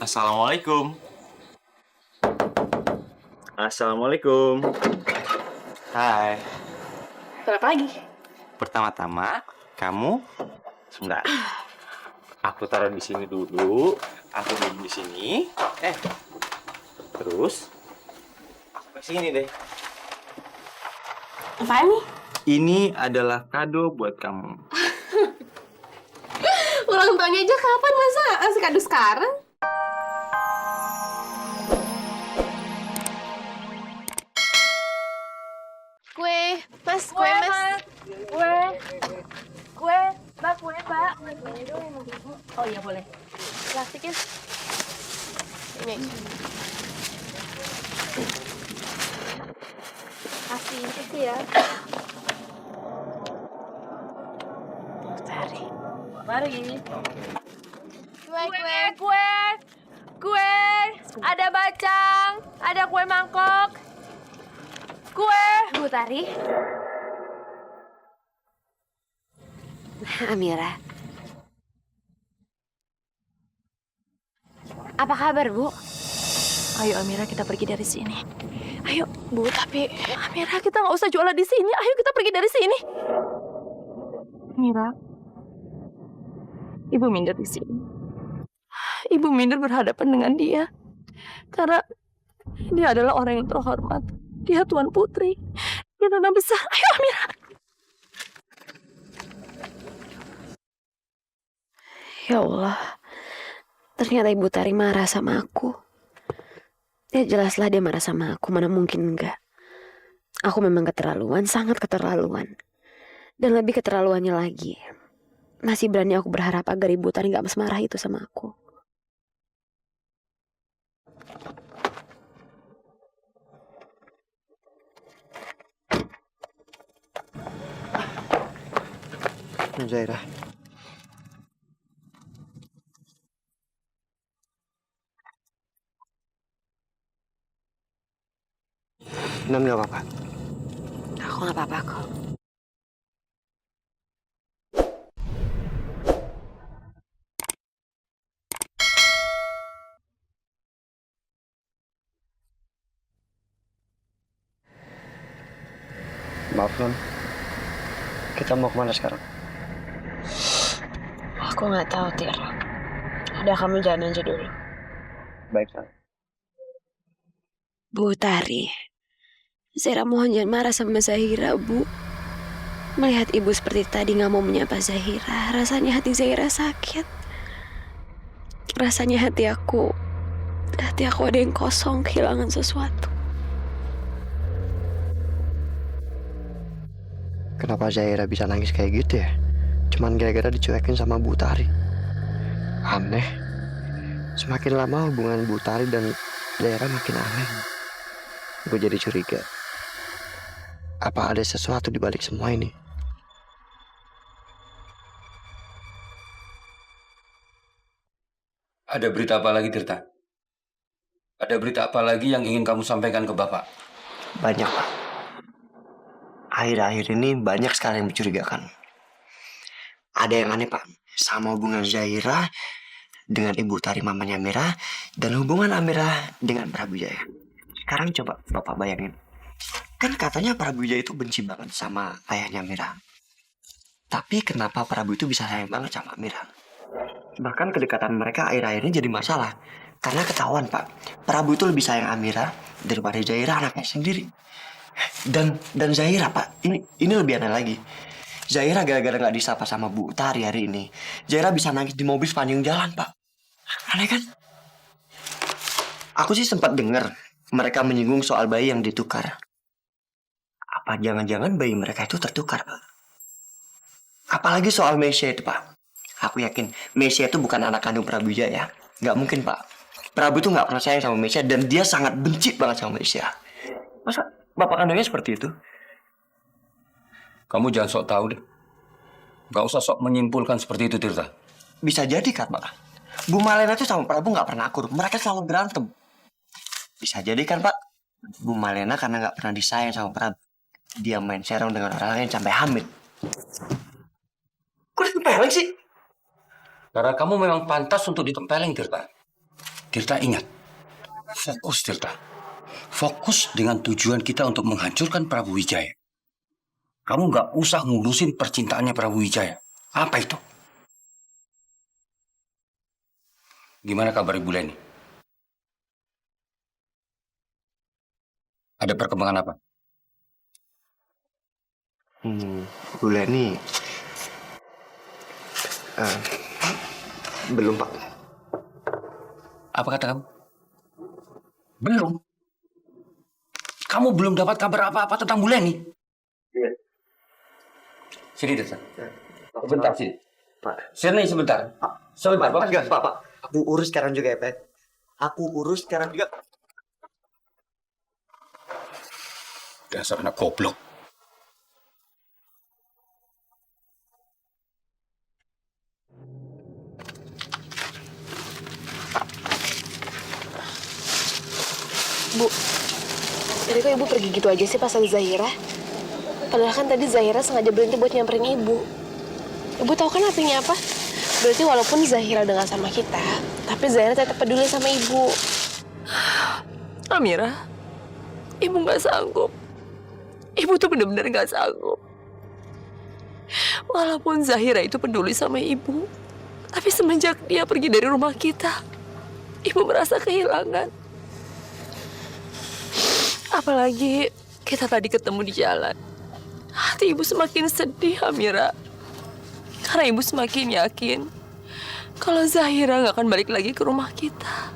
Assalamualaikum. Assalamualaikum. Hai. Selamat pagi. Pertama-tama, kamu sebentar. Aku taruh di sini dulu. Aku duduk di sini. Terus aku kasih ini deh. Apaan nih? Ini adalah kado buat kamu. Ulang tahunnya aja kapan, masa asik kado sekarang? Kue, mas, kue, mas. Kue, mbak, mbak. Oh iya boleh. Plastiknya. Ini. Kasih ya. Mari. Kue. Kue. Ada bacang, ada kue mangkok. Kue. Bu Tari. Amira. Apa kabar, Bu? Ayo Amira, kita pergi dari sini. Ayo, Bu, tapi Amira, kita nggak usah jualan di sini. Ayo kita pergi dari sini. Amira, Ibu minder di sini. Ibu minder berhadapan dengan dia. Karena dia adalah orang yang terhormat. Dia Tuan Putri. Dia Nona besar. Ayo Amira. Ya Allah, ternyata Ibu Tari marah sama aku. Ya jelaslah dia marah sama aku, mana mungkin enggak. Aku memang keterlaluan, sangat keterlaluan. Dan lebih keterlaluannya lagi, masih berani aku berharap agar Ibu Tari gak semarah itu sama aku. Zaira. Non nggak apa-apa. Aku gak apa-apa kok. Maaf non. Kita mau kemana sekarang? Aku gak tahu, Tir. Udah, kamu jalan aja dulu. Baik non. Bu Tari, Zaira mohon jangan marah sama Zahira, Bu. Melihat ibu seperti tadi gak mau menyapa Zahira, rasanya hati Zahira sakit. Rasanya hati aku ada yang kosong, kehilangan sesuatu. Kenapa Zaira bisa nangis kayak gitu ya? Cuman gara-gara dicuekin sama Bu Tari. Aneh. Semakin lama hubungan Bu Tari dan Zaira makin aneh. Gue jadi curiga. Apa ada sesuatu di balik semua ini? Ada berita apa lagi, Tirta? Ada berita apa lagi yang ingin kamu sampaikan ke Bapak? Banyak, Pak. Akhir-akhir ini banyak sekali yang mencurigakan. Ada yang aneh, Pak. Sama hubungan Zaira dengan Ibu Tari mamanya Amira dan hubungan Amira dengan Prabu Jaya. Sekarang coba Bapak bayangin. Kan katanya Prabu Jaya itu benci banget sama ayahnya Amira. Tapi kenapa Prabu itu bisa sayang banget sama Amira? Bahkan kedekatan mereka akhir-akhir ini jadi masalah. Karena ketahuan, Pak, Prabu itu lebih sayang Amira daripada Zaira anaknya sendiri. Dan Zaira, Pak, ini lebih aneh lagi. Zaira gara-gara nggak disapa sama Bu Tari hari ini, Zaira bisa nangis di mobil sepanjang jalan, Pak. Aneh kan? Aku sih sempat dengar mereka menyinggung soal bayi yang ditukar. Apa jangan-jangan bayi mereka itu tertukar, Pak? Apalagi soal Mesia itu, Pak. Aku yakin Mesia itu bukan anak kandung Prabu Jaya. Nggak mungkin, Pak. Prabu itu nggak pernah sayang sama Mesia dan dia sangat benci banget sama Mesia. Masa bapak kandungnya seperti itu? Kamu jangan sok tahu deh. Gak usah sok menyimpulkan seperti itu, Tirta. Bisa jadi kan, Pak? Bu Malena itu sama Prabu nggak pernah akur. Mereka selalu berantem. Bisa jadi kan, Pak? Bu Malena karena nggak pernah disayang sama Prabu. Dia main serong dengan orang lain sampai hamil. Kok ditempelin sih? Karena kamu memang pantas untuk ditempeleng, Tirta. Tirta ingat, fokus Tirta. Fokus dengan tujuan kita untuk menghancurkan Prabu Wijaya. Kamu nggak usah ngurusin percintaannya Prabu Wijaya. Apa itu? Gimana kabar Ibu Leni? Ada perkembangan apa? Bu Leni, eh, belum Pak. Apa kata kamu? Belum. Kamu belum dapat kabar apa-apa tentang Bu Leni? Iya. Sini, Tirta. Sebentar, sini. Pak. Sini sebentar. Sebentar, Pak. Enggak, Pak. Aku urus sekarang juga ya, Pak. Aku urus sekarang juga. Dasar anak goblok. Bu, jadi kok ibu pergi gitu aja sih pas ada Zahira? Padahal kan tadi Zahira sengaja berhenti buat nyamperin ibu. Ibu tahu kan artinya apa? Berarti walaupun Zahira udah gak sama kita, tapi Zahira tetap peduli sama ibu. Amira, ibu nggak sanggup. Ibu tuh bener-bener nggak sanggup. Walaupun Zahira itu peduli sama ibu, tapi semenjak dia pergi dari rumah kita, ibu merasa kehilangan. Apalagi kita tadi ketemu di jalan. Hati ibu semakin sedih, Amira. Karena ibu semakin yakin kalau Zahira nggak akan balik lagi ke rumah kita.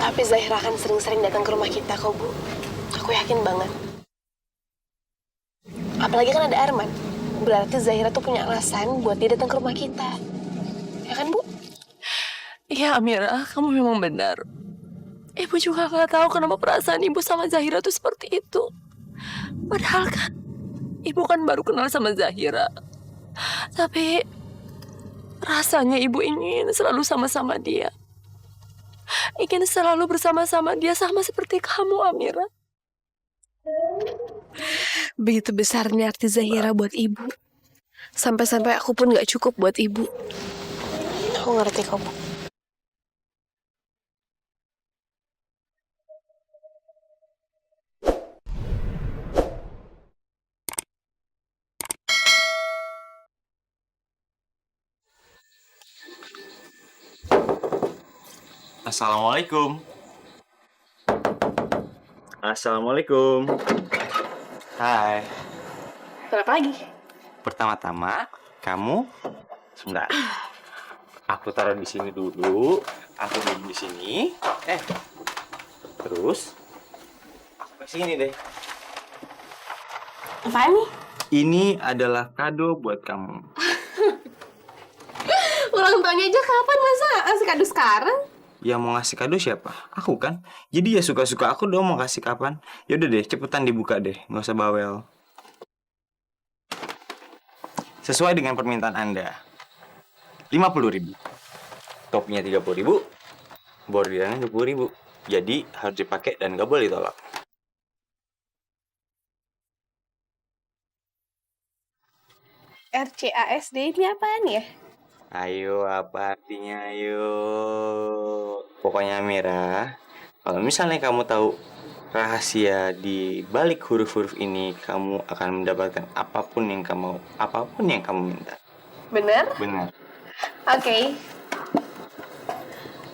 Tapi Zahira akan sering-sering datang ke rumah kita kok, Bu. Aku yakin banget. Apalagi kan ada Arman. Berarti Zahira tuh punya alasan buat dia datang ke rumah kita. Ya kan, Bu? Iya, Amira, kamu memang benar. Ibu juga nggak tahu kenapa perasaan ibu sama Zahira tuh seperti itu. Padahal kan, ibu kan baru kenal sama Zahira. Tapi rasanya ibu ingin selalu sama-sama dia. Ingin selalu bersama-sama dia sama seperti kamu, Amira. Begitu besarnya arti Zahira buat ibu. Sampai-sampai aku pun gak cukup buat ibu. Aku ngerti kok, Bu. Assalamualaikum. Assalamualaikum. Hai. Kenapa lagi? Pertama-tama, kamu sebentar. Aku taruh di sini dulu. Aku duduk di sini. Terus aku kasih ini deh. Apaan nih? Ini adalah kado buat kamu. Ulang tahunnya aja kapan, masa kasih kado sekarang? Yang mau ngasih kado siapa? Aku kan. Jadi ya suka-suka aku dong mau kasih kapan. Yaudah deh, cepetan dibuka deh. Nggak usah bawel. Sesuai dengan permintaan Anda. 50.000. Topnya 30.000. Bordirannya 20.000. Jadi harus dipakai dan nggak boleh ditolak. RCASD ini apaan ya? Ayo, apa artinya? Ayo. Pokoknya Mira, kalau misalnya kamu tahu rahasia di balik huruf-huruf ini, kamu akan mendapatkan apapun yang kamu mau, apapun yang kamu minta. Bener? Benar. Oke.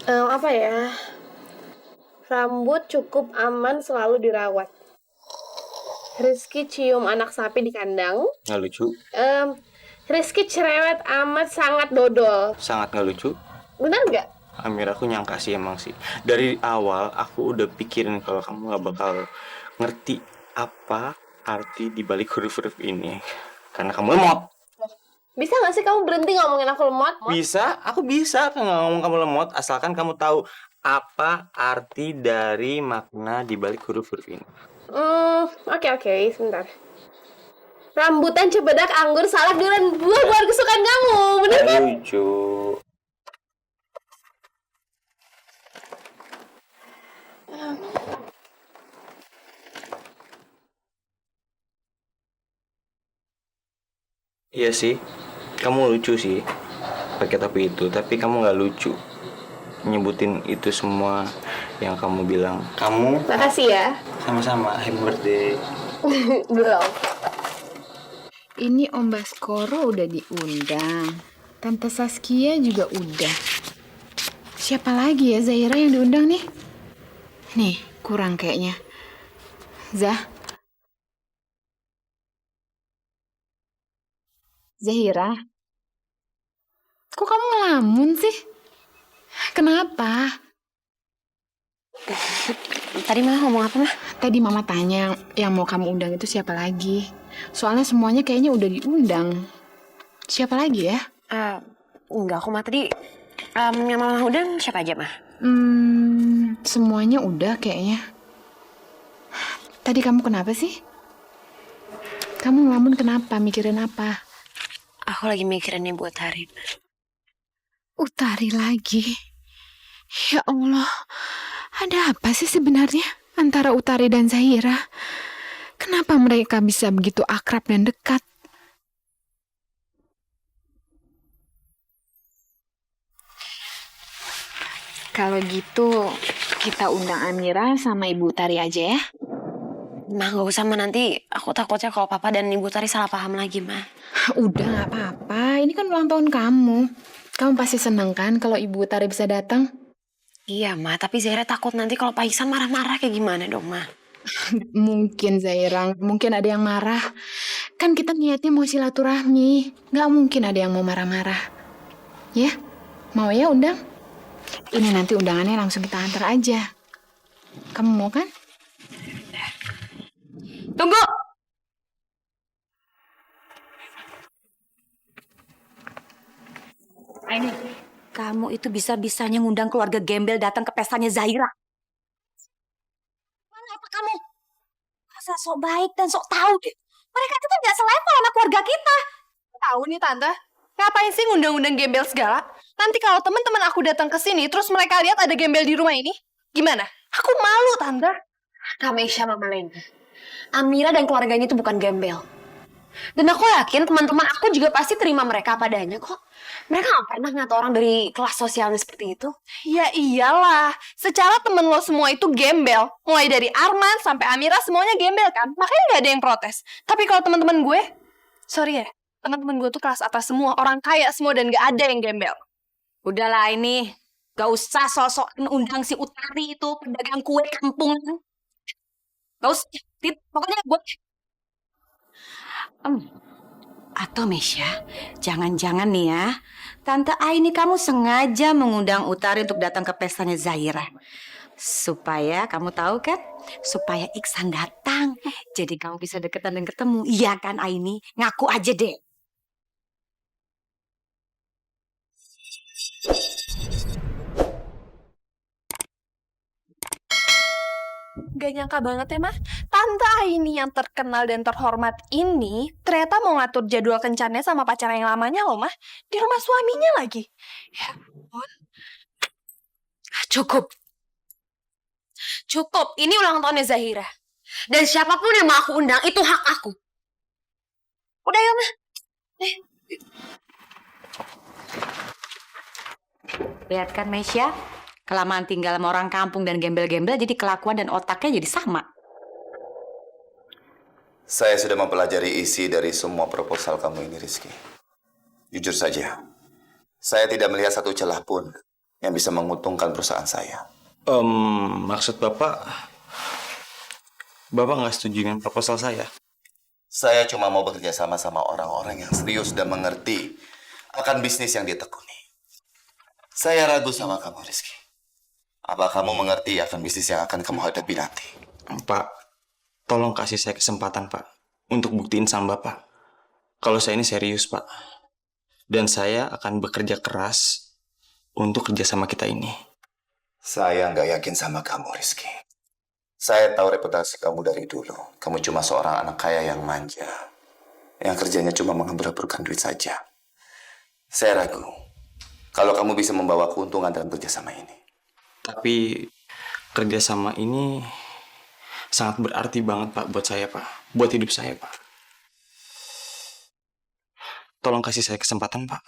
Apa ya? Rambut cukup aman selalu dirawat. Rizky cium anak sapi di kandang. Nggak lucu. Rizky cerewet amat sangat dodol. Sangat nggak lucu. Benar nggak? Amir, aku nyangka sih emang sih. Dari awal aku udah pikirin kalau kamu nggak bakal ngerti apa arti di balik huruf-huruf ini. Karena kamu lemot. Bisa nggak sih kamu berhenti ngomongin aku lemot? Bisa, aku bisa kan nggak ngomong kamu lemot, asalkan kamu tahu apa arti dari makna di balik huruf-huruf ini. Oke, sebentar. Rambutan, cempedak, anggur, salak, durian, buah-buahan kesukaan kamu, bener kan? Lucu. Iya sih, kamu lucu sih. pakai topi itu, tapi kamu nggak lucu nyebutin itu semua yang kamu bilang. Kamu Makasih ya. sama-sama, happy birthday. Belum. Ini Om Baskoro udah diundang. Tante Saskia juga udah. Siapa lagi ya Zahira yang diundang nih? Nih, kurang kayaknya. Zahira, kok kamu ngelamun sih? Kenapa? Tadi Mah ngomong apa, Mah? Tadi Mama tanya yang mau kamu undang itu siapa lagi? Soalnya semuanya kayaknya udah diundang. Siapa lagi ya? Enggak, aku Mah tadi yang Mama undang siapa aja, Mah? Semuanya udah kayaknya. Tadi kamu kenapa sih? Kamu ngelamun kenapa? Mikirin apa? Aku lagi mikirin Ibu Utari. Utari lagi. Ya Allah, ada apa sih sebenarnya antara Utari dan Zahira? Kenapa mereka bisa begitu akrab dan dekat? Kalau gitu, kita undang Amira sama Ibu Utari aja ya. Mah nggak usah, Mah, nanti aku takutnya kalau Papa dan Ibu Utari salah paham lagi, Mah. Udah gak apa-apa, ini kan ulang tahun kamu. Kamu pasti seneng kan kalau Ibu Utari bisa datang? Iya, Mah, tapi Zahira takut nanti kalau Pak Iksan marah-marah kayak gimana dong, Mah? Mungkin Zaira, mungkin ada yang marah. Kan kita niatnya mau silaturahmi. Gak mungkin ada yang mau marah-marah. Ya, mau ya undang? Ini nanti undangannya langsung kita antar aja. Kamu mau kan? Tunggu! Ini, kamu itu bisa-bisanya ngundang keluarga gembel datang ke pestanya Zahira. Mana apa kamu? Masa sok baik dan sok tahu deh. Mereka itu kan gak selevel sama keluarga kita. Tahu nih Tante, ngapain sih ngundang-undang gembel segala? Nanti kalau teman-teman aku datang ke sini, terus mereka lihat ada gembel di rumah ini, gimana? Aku malu, Tante. Kamesha, Mama Lena. Amira dan keluarganya itu bukan gembel. Dan aku yakin teman-teman aku juga pasti terima mereka apa adanya kok. Mereka gak pernah ngata orang dari kelas sosialnya seperti itu. Ya iyalah, secara temen lo semua itu gembel. Mulai dari Arman sampai Amira semuanya gembel kan? Makanya nggak ada yang protes. Tapi kalau teman-teman gue, sorry ya, teman-teman gue tuh kelas atas semua, orang kaya semua dan nggak ada yang gembel. Udahlah ini, gak usah sosok undang si Utari itu pedagang kue kampung. Gak usah, pokoknya gue... Atau Mesya, jangan-jangan nih ya, Tante Aini kamu sengaja mengundang Utari untuk datang ke pestanya Zahira. Supaya kamu tahu kan, supaya Iksan datang. Jadi kamu bisa deketan dan ketemu. Iya kan Aini? Ngaku aja deh. Gak nyangka banget ya, Mah. Tante Aini yang terkenal dan terhormat ini ternyata mau ngatur jadwal kencannya sama pacar yang lamanya loh, Mah. Di rumah suaminya lagi. Ya ampun. Cukup. Cukup. Ini ulang tahunnya Zahira. Dan siapapun yang mau aku undang, itu hak aku. Udah ya, Mah. Lihat kan Mesya, kelamaan tinggal sama orang kampung dan gembel-gembel jadi kelakuan dan otaknya jadi sama. Saya sudah mempelajari isi dari semua proposal kamu ini, Rizky. Jujur saja, saya tidak melihat satu celah pun yang bisa menguntungkan perusahaan saya. Maksud Bapak nggak setuju dengan proposal saya? Saya cuma mau bekerja sama orang-orang yang serius dan mengerti akan bisnis yang ditekuni. Saya ragu sama kamu, Rizky. Apa kamu mengerti akan bisnis yang akan kamu hadapi nanti? Pak, tolong kasih saya kesempatan, Pak, untuk buktiin sama Bapak kalau saya ini serius, Pak. Dan saya akan bekerja keras untuk kerjasama kita ini. Saya nggak yakin sama kamu, Rizky. Saya tahu reputasi kamu dari dulu. Kamu cuma seorang anak kaya yang manja, yang kerjanya cuma menghambur-hamburkan duit saja. Saya ragu kalau kamu bisa membawa keuntungan dalam kerjasama ini. Tapi kerjasama ini sangat berarti banget, Pak, buat saya, Pak. Buat hidup saya, Pak. Tolong kasih saya kesempatan, Pak.